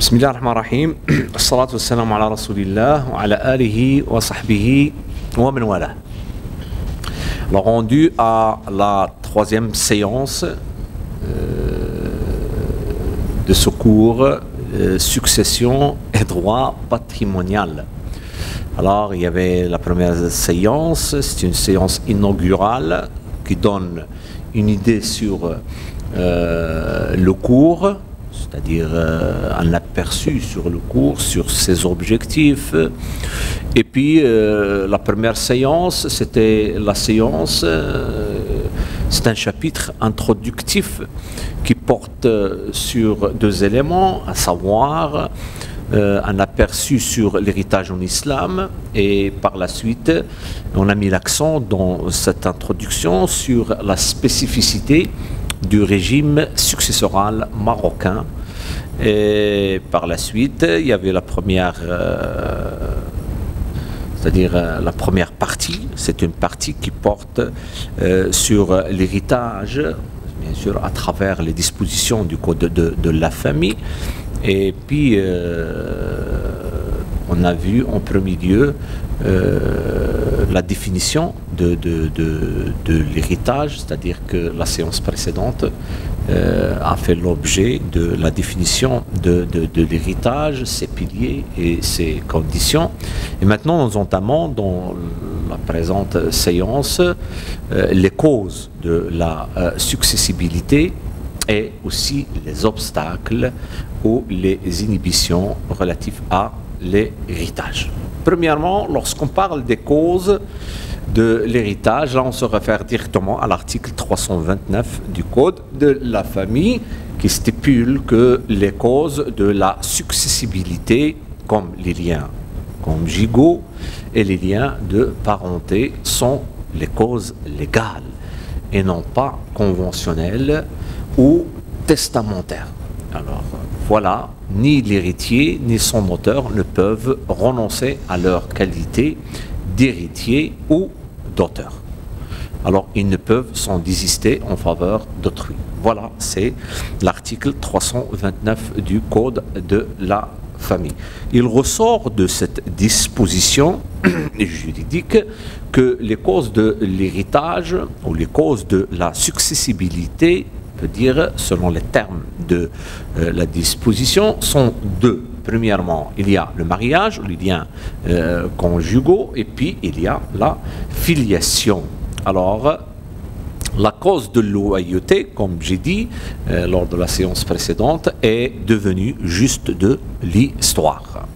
بسم الله الرحمن الرحيم الصلاة والسلام على رسول الله وعلى آله وصحبه ومن والاه. Alors rendu à la troisième séance de ce cours succession et droit patrimonial. Alors il y avait la première séance, c'est une séance inaugurale qui donne une idée sur le cours, c'est-à-dire un aperçu sur le cours, sur ses objectifs. Et puis la première séance, c'était la séance, c'est un chapitre introductif qui porte sur deux éléments, à savoir un aperçu sur l'héritage en islam, et par la suite on a mis l'accent dans cette introduction sur la spécificité du régime successoral marocain. Et par la suite, il y avait la première, c'est-à-dire la première partie, c'est une partie qui porte sur l'héritage, bien sûr à travers les dispositions du code de la famille. Et puis on a vu en premier lieu la définition de l'héritage, c'est-à-dire que la séance précédente a fait l'objet de la définition de l'héritage, ses piliers et ses conditions. Et maintenant, nous entamons dans la présente séance les causes de la successibilité et aussi les obstacles ou les inhibitions relatives à l'héritage. Premièrement, lorsqu'on parle des causes de l'héritage, là on se réfère directement à l'article 329 du Code de la famille qui stipule que les causes de la successibilité, comme les liens conjugaux et les liens de parenté, sont les causes légales et non pas conventionnelles ou testamentaires. Alors voilà, ni l'héritier ni son auteur ne peuvent renoncer à leur qualité d'héritier ou d'auteur. Alors ils ne peuvent s'en désister en faveur d'autrui. Voilà, c'est l'article 329 du Code de la famille. Il ressort de cette disposition juridique que les causes de l'héritage ou les causes de la successibilité, peut dire selon les termes de la disposition, sont deux. Premièrement, il y a le mariage, les liens conjugaux, et puis il y a la filiation. Alors, la cause de loyauté, comme j'ai dit lors de la séance précédente, est devenue juste de l'histoire.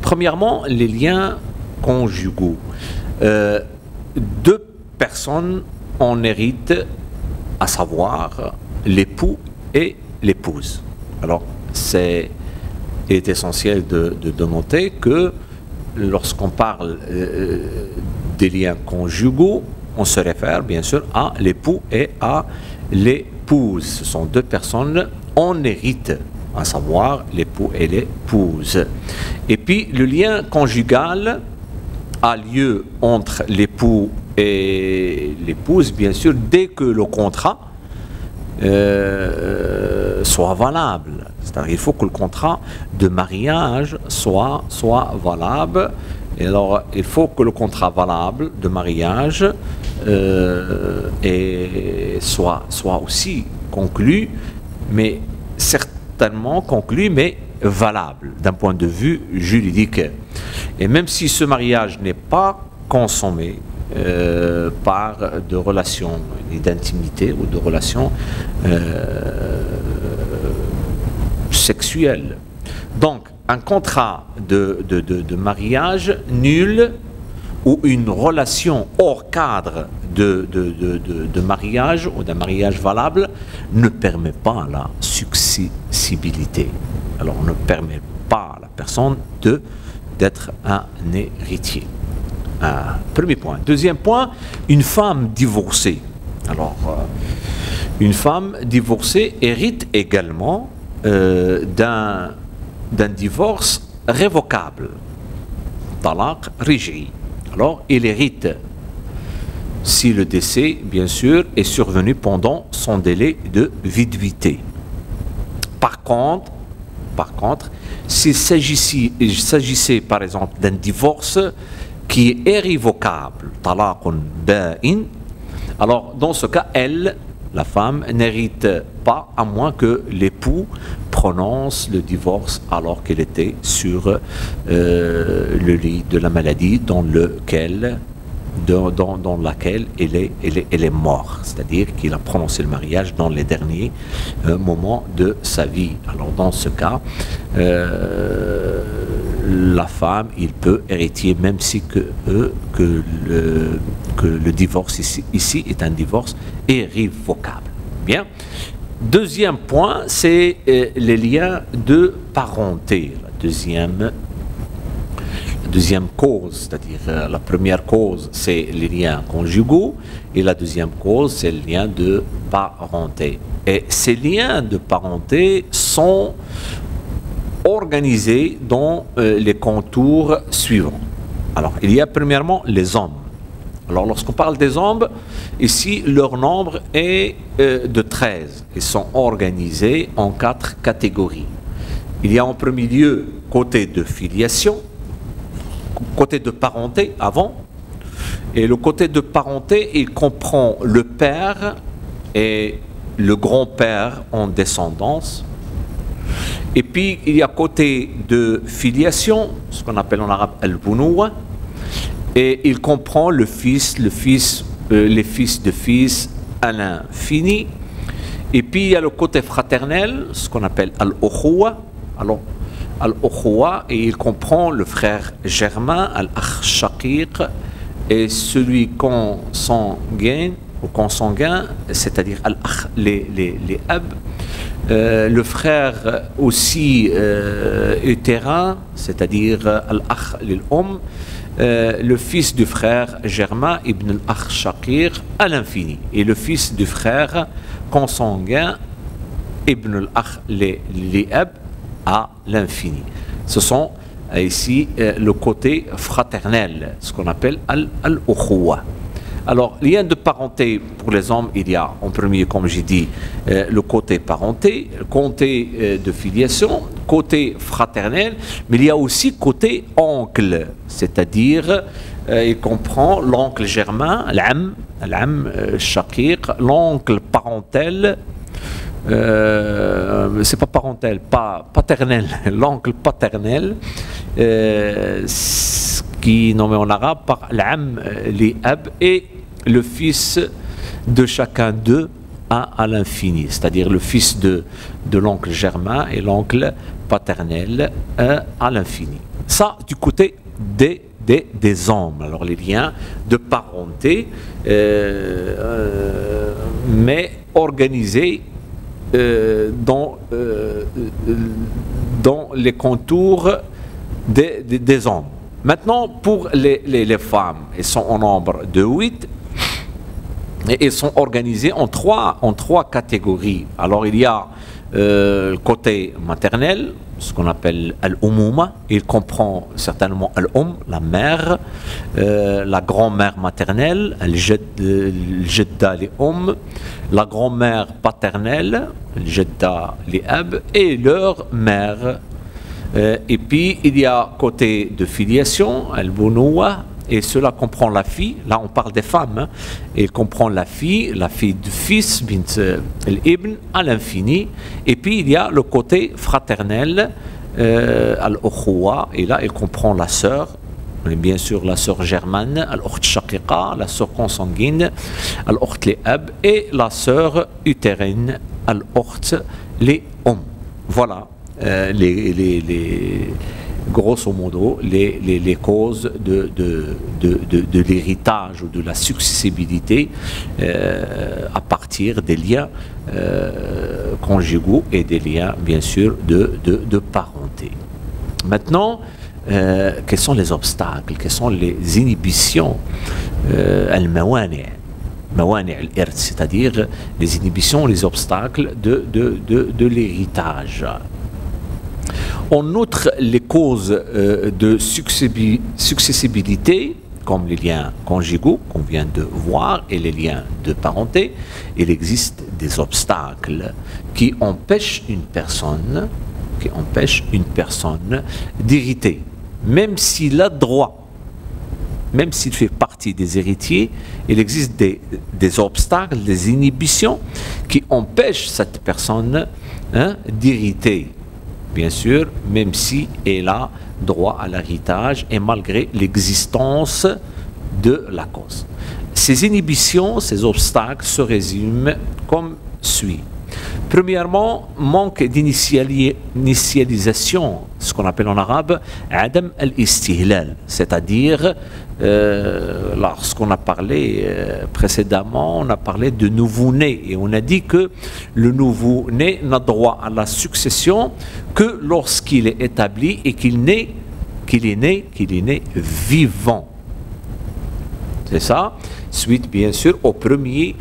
Premièrement, les liens conjugaux. Deux personnes en héritent, à savoir l'époux et l'épouse. Alors, c'est essentiel de noter que lorsqu'on parle des liens conjugaux, on se réfère bien sûr à l'époux et à l'épouse. Ce sont deux personnes en hérite, à savoir l'époux et l'épouse. Et puis le lien conjugal a lieu entre l'époux et l'épouse, bien sûr, dès que le contrat soit valable. C'est-à-dire il faut que le contrat de mariage soit valable. Et alors il faut que le contrat valable de mariage soit aussi conclu, mais certainement conclu, mais valable d'un point de vue juridique. Et même si ce mariage n'est pas consommé par de relations d'intimité ou de relations sexuelles. Donc, un contrat de mariage nul ou une relation hors cadre de mariage ou d'un mariage valable ne permet pas la successibilité. Alors, on ne permet pas à la personne d'être un héritier. Premier point. Deuxième point, une femme divorcée. Alors, une femme divorcée hérite également d'un divorce révocable, talaq rej'i. Alors, il hérite si le décès, bien sûr, est survenu pendant son délai de viduité. Par contre, Par contre, s'il s'agissait par exemple d'un divorce qui est irrévocable, talaqun ba'in, alors dans ce cas, elle, la femme, n'hérite pas à moins que l'époux prononce le divorce alors qu'elle était sur le lit de la maladie dans laquelle elle est morte, c'est-à-dire qu'il a prononcé le mariage dans les derniers moments de sa vie. Alors dans ce cas, la femme, il peut hériter même si que le divorce ici est un divorce irrévocable. Bien. Deuxième point, c'est les liens de parenté. La deuxième cause, c'est-à-dire la première cause, c'est les liens conjugaux, et la deuxième cause, c'est le lien de parenté. Et ces liens de parenté sont organisés dans les contours suivants. Alors, il y a premièrement les hommes. Alors, lorsqu'on parle des hommes, ici, leur nombre est de 13. Ils sont organisés en 4 catégories. Il y a en premier lieu côté de filiation, côté de parenté avant, et le côté de parenté, il comprend le père et le grand-père en descendance. Et puis il y a côté de filiation, ce qu'on appelle en arabe al-bunouwa, et il comprend les fils de fils à l'infini. Et puis il y a le côté fraternel, ce qu'on appelle al-ukhuwa. Alors al-ukhuwa, et il comprend le frère germain, al-akh shaqiq, et celui consanguin, c'est-à-dire al-akh, les ab, le frère aussi utérin, c'est-à-dire al-akh lil-um, le fils du frère germain, ibn al-akh shaqiq, à l'infini, et le fils du frère consanguin, ibn al-akh li-ab, à l'infini. Ce sont ici le côté fraternel, ce qu'on appelle al-ukhuwa. Alors, lien de parenté pour les hommes, il y a en premier, comme j'ai dit, le côté parenté, côté de filiation, côté fraternel, mais il y a aussi côté oncle, c'est-à-dire il comprend l'oncle germain, l'am shaqiq, l'oncle parentel, c'est pas parentel, pas paternel, l'oncle paternel, qui est nommé en arabe par l'am li-ab, et le fils de chacun d'eux à l'infini, c'est-à-dire le fils de l'oncle germain et l'oncle paternel à l'infini. Ça, du côté des hommes. Alors les liens de parenté, mais organisés dans les contours des hommes. Maintenant, pour les femmes, elles sont au nombre de 8 et elles sont organisées en trois catégories. Alors, il y a le côté maternel, ce qu'on appelle al-umuma. Il comprend certainement al-um, la mère, la grand-mère maternelle, al-jedda li-um, la grand-mère paternelle, al-jedda li-ab, et leur mère. Et puis, il y a côté de filiation, al-bunouwa, et cela comprend la fille. Là, on parle des femmes. Hein, et il comprend la fille du fils, bint al-ibn, à l'infini. Et puis, il y a le côté fraternel, al-ukhuwa, et là, il comprend la sœur, bien sûr la sœur germane, al-ukht shaqiqa, la sœur consanguine, al-ukht li-ab, et la sœur utérine, al-ukht li-um. Voilà. Grosso modo, les causes de l'héritage ou de la successibilité à partir des liens conjugaux et des liens, bien sûr, de parenté. Maintenant, quels sont les obstacles, quelles sont les inhibitions, al-mawani', c'est-à-dire les inhibitions, les obstacles de l'héritage. En outre, les causes de successibilité, comme les liens conjugaux qu'on vient de voir et les liens de parenté, il existe des obstacles qui empêchent une personne qui empêche une personne d'hériter. Même s'il a droit, même s'il fait partie des héritiers, il existe des obstacles, des inhibitions qui empêchent cette personne d'hériter. Bien sûr, même si elle a droit à l'héritage et malgré l'existence de la cause. Ces inhibitions, ces obstacles se résument comme suit. Premièrement, manque d'initialisation, ce qu'on appelle en arabe Adam al-Istihlal, c'est-à-dire lorsqu'on a parlé précédemment, on a parlé de nouveau-né et on a dit que le nouveau-né n'a droit à la succession que lorsqu'il est établi et qu'il est né vivant. C'est ça, suite bien sûr au premier,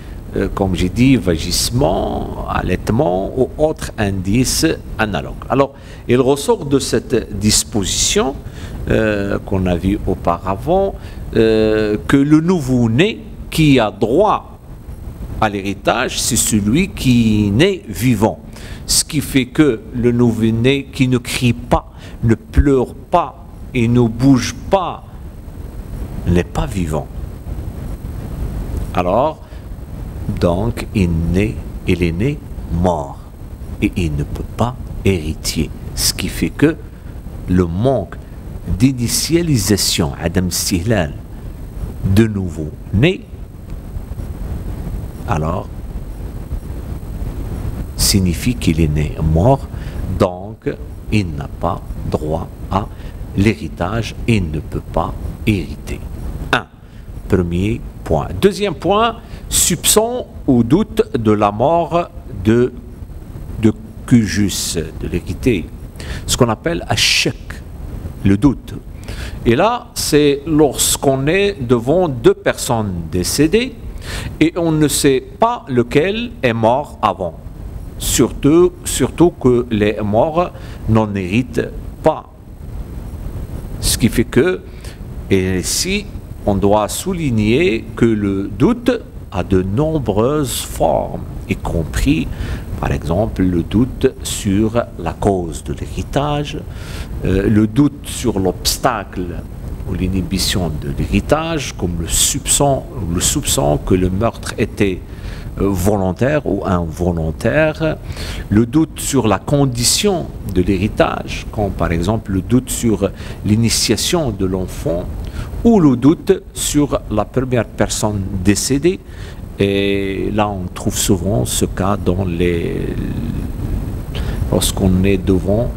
comme j'ai dit, vagissement, allaitement ou autres indices analogues. Alors, il ressort de cette disposition qu'on a vue auparavant que le nouveau-né qui a droit à l'héritage, c'est celui qui naît vivant. Ce qui fait que le nouveau-né qui ne crie pas, ne pleure pas et ne bouge pas, n'est pas vivant. Alors, donc, il est né mort et il ne peut pas hériter. Ce qui fait que le manque d'initialisation, Adam Istihlal, de nouveau né, alors, signifie qu'il est né mort, donc il n'a pas droit à l'héritage et il ne peut pas hériter. Premier point. Deuxième point, soupçon ou doute de la mort de Cujus, de l'héritier. Ce qu'on appelle ashak, le doute. Et là, c'est lorsqu'on est devant deux personnes décédées et on ne sait pas lequel est mort avant. Surtout que les morts n'en héritent pas. Ce qui fait que, et ici, on doit souligner que le doute a de nombreuses formes, y compris, par exemple, le doute sur la cause de l'héritage, le doute sur l'obstacle ou l'inhibition de l'héritage, comme le soupçon que le meurtre était volontaire ou involontaire, le doute sur la condition de l'héritage, comme par exemple le doute sur l'initiation de l'enfant, ou le doute sur la première personne décédée. Et là, on trouve souvent ce cas lorsqu'on est devant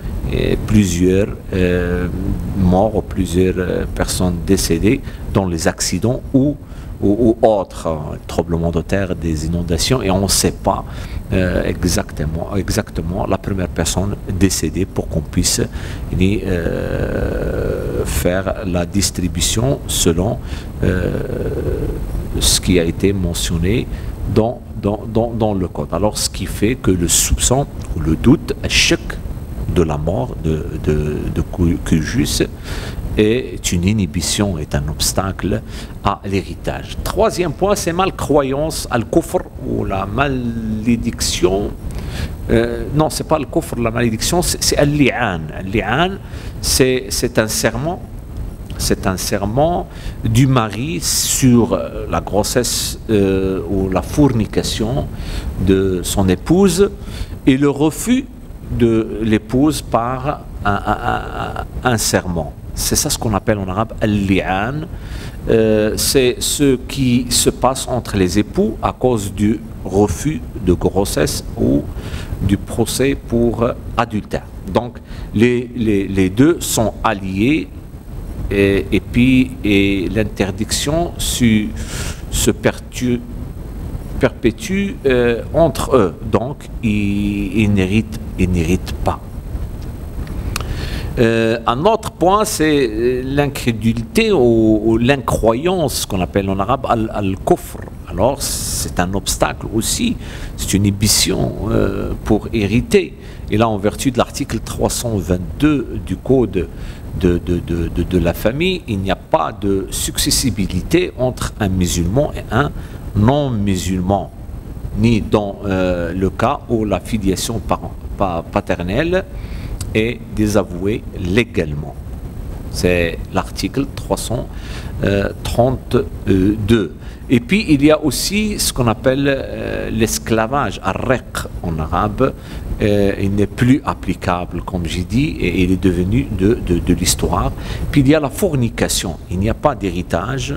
plusieurs morts ou plusieurs personnes décédées dans les accidents ou autres tremblements de terre, des inondations, et on ne sait pas exactement la première personne décédée pour qu'on puisse faire la distribution selon ce qui a été mentionné dans le code. Alors, ce qui fait que le soupçon ou le doute, choc de la mort de Cujus est une inhibition, est un obstacle à l'héritage. Troisième point, c'est malcroyance, al-kufr ou la malédiction. Non, c'est pas le kufr, la malédiction, c'est al-li'an. Al-li'an, c'est un serment. C'est un serment du mari sur la grossesse ou la fornication de son épouse et le refus de l'épouse par un serment. C'est ça ce qu'on appelle en arabe al-li'an. C'est ce qui se passe entre les époux à cause du refus de grossesse ou du procès pour adultère. Donc les deux sont alliés et puis l'interdiction se perpétue entre eux. Donc ils n'héritent pas. Un autre point, c'est l'incrédulité ou l'incroyance, qu'on appelle en arabe al-kufr. Alors, c'est un obstacle aussi, c'est une inhibition pour hériter. Et là, en vertu de l'article 322 du Code de la famille, il n'y a pas de successibilité entre un musulman et un non-musulman, ni dans le cas où la filiation paternelle est désavoué légalement. C'est l'article 332. Et puis, il y a aussi ce qu'on appelle l'esclavage, ar-riq en arabe. Il n'est plus applicable, comme j'ai dit, et il est devenu de l'histoire. Puis, il y a la fornication. Il n'y a pas d'héritage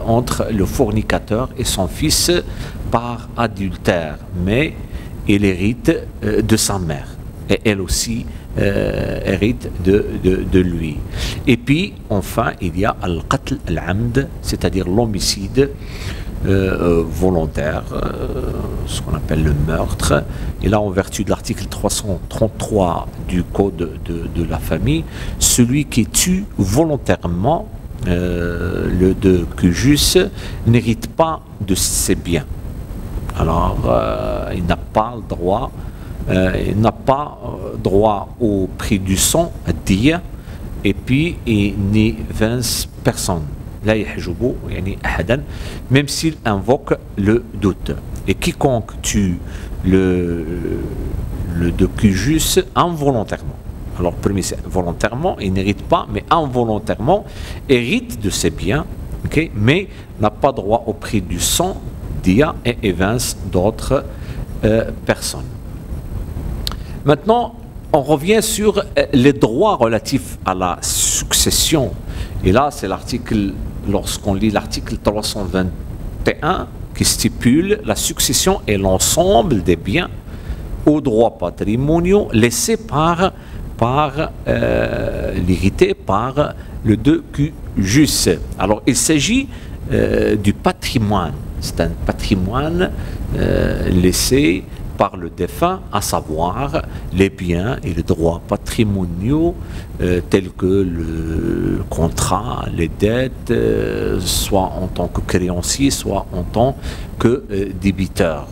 entre le fornicateur et son fils par adultère, mais il hérite de sa mère. Et elle aussi hérite de lui. Et puis, enfin, il y a al-qatl al-amd, c'est-à-dire l'homicide volontaire, ce qu'on appelle le meurtre. Et là, en vertu de l'article 333 du Code de la famille, celui qui tue volontairement le de Cujus n'hérite pas de ses biens. Alors, il n'a pas le droit. Il n'a pas droit au prix du sang, à dia, et puis il n'y 20 personnes. Là, même s'il invoque le doute. Et quiconque tue le de Cujus involontairement. Alors, premier, c'est volontairement, il n'hérite pas, mais involontairement, hérite de ses biens, okay, mais n'a pas droit au prix du sang, dia, et 20 d'autres personnes. Maintenant, on revient sur les droits relatifs à la succession. Et là, c'est l'article, lorsqu'on lit l'article 321, qui stipule la succession et l'ensemble des biens aux droits patrimoniaux laissés par l'hérité, par le de Cujus. Alors, il s'agit du patrimoine. C'est un patrimoine laissé par le défunt, à savoir les biens et les droits patrimoniaux tels que le contrat, les dettes, soit en tant que créancier, soit en tant que débiteur,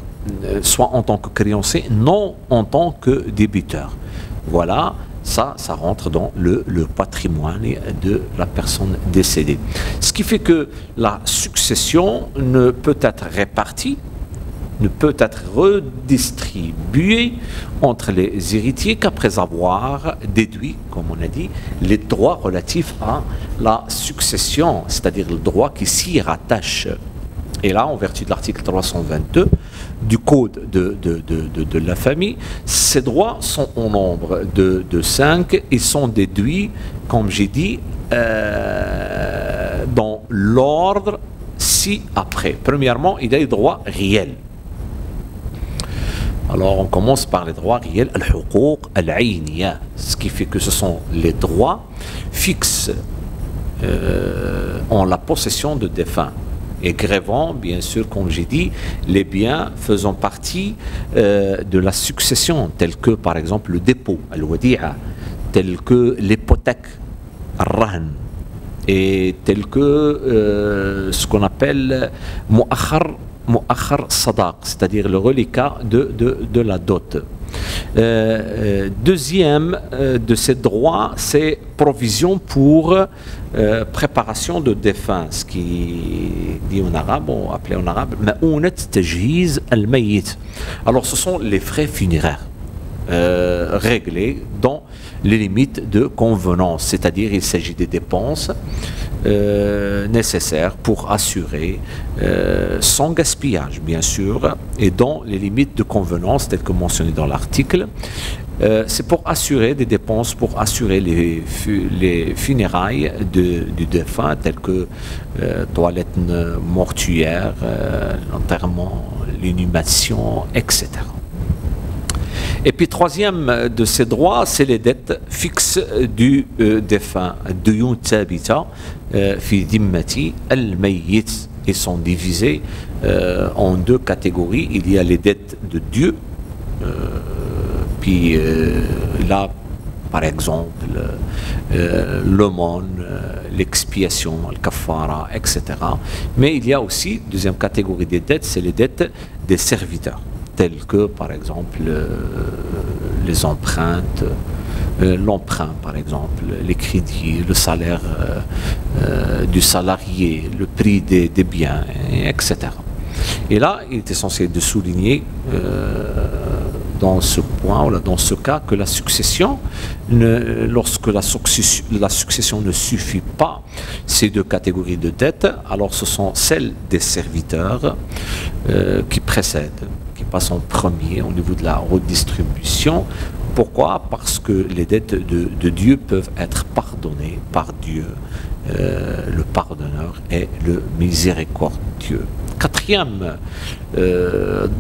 soit en tant que créancier, non en tant que débiteur. Voilà, ça rentre dans le patrimoine de la personne décédée. Ce qui fait que la succession ne peut être répartie, ne peut être redistribué entre les héritiers qu'après avoir déduit, comme on a dit, les droits relatifs à la succession, c'est-à-dire le droit qui s'y rattache. Et là, en vertu de l'article 322 du Code de la famille, ces droits sont au nombre de 5 et sont déduits, comme j'ai dit, dans l'ordre ci-après. Premièrement, il y a les droits réels. Alors, on commence par les droits réels, al-huquq al-ayniya, ce qui fait que ce sont les droits fixes en la possession de défunts. Et grevant, bien sûr, comme j'ai dit, les biens faisant partie de la succession, tels que, par exemple, le dépôt, al-wadi'a, tels que l'hypothèque, al-rahn, et tels que ce qu'on appelle mu'akhar sadaq, c'est-à-dire le reliquat de la dot. Deuxième de ces droits, c'est provision pour préparation de défunts, ce qui dit en arabe, on appelait en arabe ma'ounat tajhiz al-mayyit. Alors ce sont les frais funéraires réglés dans les limites de convenance, c'est-à-dire il s'agit des dépenses nécessaires pour assurer sans gaspillage bien sûr et dans les limites de convenance telles que mentionnées dans l'article. C'est pour assurer des dépenses, pour assurer les funérailles du défunt telles que toilettes mortuaires, l'enterrement, l'inhumation, etc. Et puis troisième de ces droits, c'est les dettes fixes du défunt, duyun thabita fi dimmati al-mayyit. Ils sont divisés en deux catégories. Il y a les dettes de Dieu, puis là, par exemple, l'aumône, l'expiation, le kafara, etc. Mais il y a aussi, deuxième catégorie des dettes, c'est les dettes des serviteurs, tels que, par exemple, les empreintes, l'emprunt, par exemple, les crédits, le salaire du salarié, le prix des biens, etc. Et là, il est essentiel de souligner dans ce point, ou dans ce cas, que la succession, lorsque la succession ne suffit pas ces deux catégories de dettes, alors ce sont celles des serviteurs qui précèdent, qui passent en premier au niveau de la redistribution. Pourquoi? Parce que les dettes de Dieu peuvent être pardonnées par Dieu, le pardonneur et le miséricordieux. Quatrième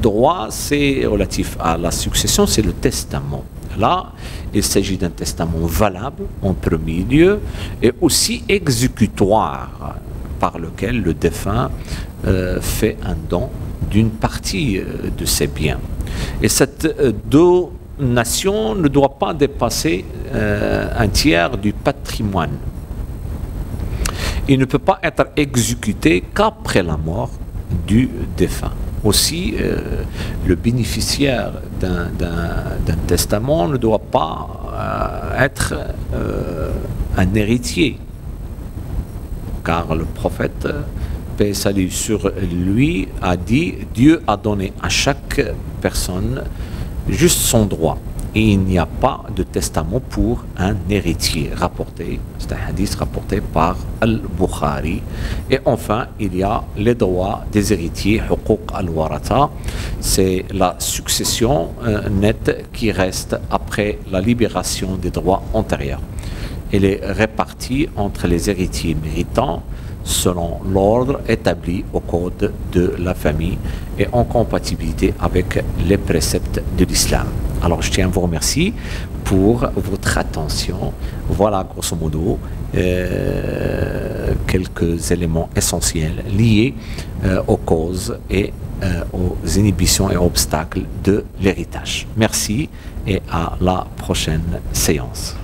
droit, c'est relatif à la succession, c'est le testament. Là, il s'agit d'un testament valable en premier lieu et aussi exécutoire, par lequel le défunt fait un don d'une partie de ses biens. Et cette donation ne doit pas dépasser un tiers du patrimoine. Il ne peut pas être exécuté qu'après la mort du défunt. Aussi, le bénéficiaire d'un testament ne doit pas être un héritier, car le prophète, paix et salut sur lui, a dit: Dieu a donné à chaque personne juste son droit. Et il n'y a pas de testament pour un héritier. C'est un hadith rapporté par Al-Bukhari. Et enfin, il y a les droits des héritiers, huquq al-waratha. C'est la succession nette qui reste après la libération des droits antérieurs. Elle est répartie entre les héritiers méritants selon l'ordre établi au code de la famille et en compatibilité avec les préceptes de l'islam. Alors je tiens à vous remercier pour votre attention. Voilà grosso modo quelques éléments essentiels liés aux causes et aux inhibitions et obstacles de l'héritage. Merci et à la prochaine séance.